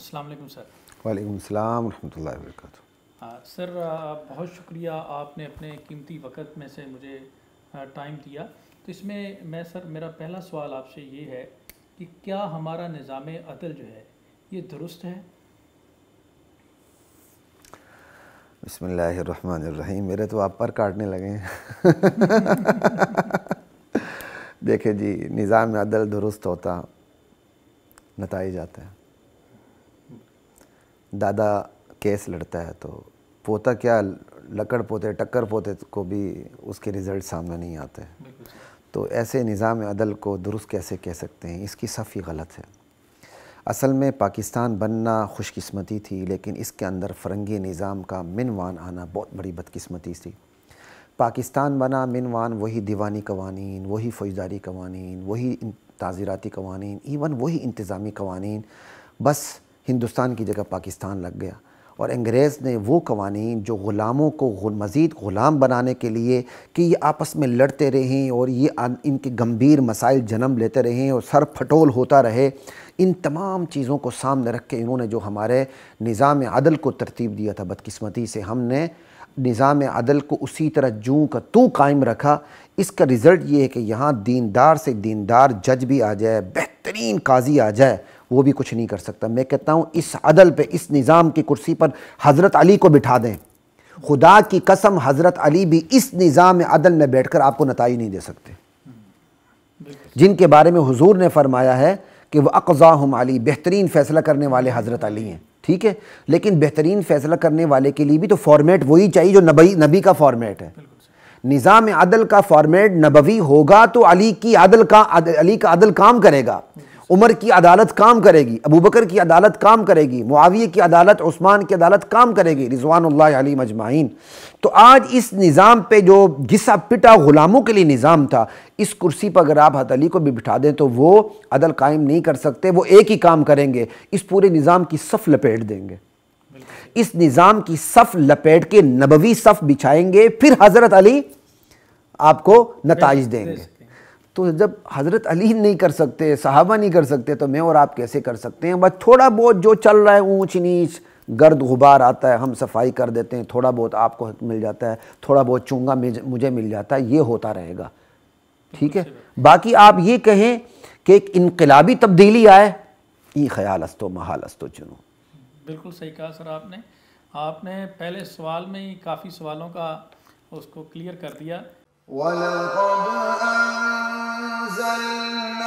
السلام علیکم سر۔ وعلیکم السلام ورحمۃ اللہ وبرکاتہ۔ سر بہت شکریہ، آپ نے اپنے قیمتی وقت میں سے مجھے ٹائم دیا۔ تو اس میں سر میرا پہلا سوال آپ سے یہ ہے کہ کیا ہمارا نظام عدل جو ہے یہ درست ہے؟ بسم اللہ الرحمن الرحیم۔ میرے تو آپ پر کاٹنے لگے ہیں۔ دیکھیں جی، نظام عدل درست ہوتا نتائج آتا ہے۔ دادا کیس لڑتا ہے تو پوتا کیا لکڑ پوتے ٹکر پوتے کو بھی اس کے رزلٹ سامنے نہیں آتے، تو ایسے نظام عدل کو درست کیسے کہہ سکتے ہیں؟ اس کی صف ہی غلط ہے۔ اصل میں پاکستان بننا خوش قسمتی تھی، لیکن اس کے اندر فرنگی نظام کا منوان آنا بہت بڑی بدقسمتی تھی۔ پاکستان بنا منوان وہی دیوانی قوانین، وہی فوجداری قوانین، وہی تعزیراتی قوانین، ایون وہی انتظامی قوانین، بس ہندوستان کی جگہ پاکستان لگ گیا، اور انگریز نے وہ قوانین جو غلاموں کو مزید غلام بنانے کے لیے کہ یہ آپس میں لڑتے رہیں اور یہ ان کے گمبھیر مسائل جنم لیتے رہیں اور سر پھٹول ہوتا رہے، ان تمام چیزوں کو سامنے رکھ کے انہوں نے جو ہمارے نظام عدل کو ترتیب دیا تھا، بدقسمتی سے ہم نے نظام عدل کو اسی طرح جوں کا توں قائم رکھا۔ اس کا رزلٹ یہ ہے کہ یہاں دیندار سے دیندار جج بھی آ جائے، بہترین قاضی آ جائے، وہ بھی کچھ نہیں کر سکتا۔ میں کہتا ہوں اس عدل پہ، اس نظام کی کرسی پر حضرت علی کو بٹھا دیں، خدا کی قسم حضرت علی بھی اس نظام عدل میں بیٹھ کر آپ کو نتائج نہیں دے سکتے، جن کے بارے میں حضور نے فرمایا ہے کہ وہ اقضاہم علی، بہترین فیصلہ کرنے والے حضرت علی ہیں، ٹھیک ہے؟ لیکن بہترین فیصلہ کرنے والے کے لیے بھی تو فارمیٹ وہی چاہیے جو نبی کا فارمیٹ ہے۔ نظام عدل کا فارمیٹ نبوی ہوگا تو علی کا عدل کام کرے گا، عمر کی عدالت کام کرے گی، ابوبکر کی عدالت کام کرے گی، معاویہ کی عدالت، عثمان کی عدالت کام کرے گی، رضوان اللہ علیہم اجمعین۔ تو آج اس نظام پہ جو گھسا پٹا غلاموں کے لیے نظام تھا، اس کرسی پر اگر آپ حضرت علی کو بھی بٹھا دیں تو وہ عدل قائم نہیں کر سکتے، وہ ایک ہی کام کریں گے، اس پورے نظام کی صف لپیٹ دیں گے، اس نظام کی صف لپیٹ کے نبوی صف بچھائیں گے، پھر حضرت علی آپ کو نتائج دیں گے۔ تو جب حضرت علی نہیں کر سکتے، صحابہ نہیں کر سکتے، تو میں اور آپ کیسے کر سکتے ہیں؟ بس تھوڑا بہت جو چل رہا ہے، اونچ نیچ گرد غبار آتا ہے، ہم صفائی کر دیتے ہیں، تھوڑا بہت آپ کو مل جاتا ہے، تھوڑا بہت چونگا مجھے مل جاتا ہے، یہ ہوتا رہے گا، ٹھیک ہے؟ باقی آپ یہ کہیں کہ ایک انقلابی تبدیلی آئے، یہ خیال استو محال استو چنو۔ بالکل صحیح کہا سر آپ نے پہلے سوال میں ہی کافی سوالوں کا اس کو کلیئر کر دیا۔ وَلَقَدْ أَنزَلْنَا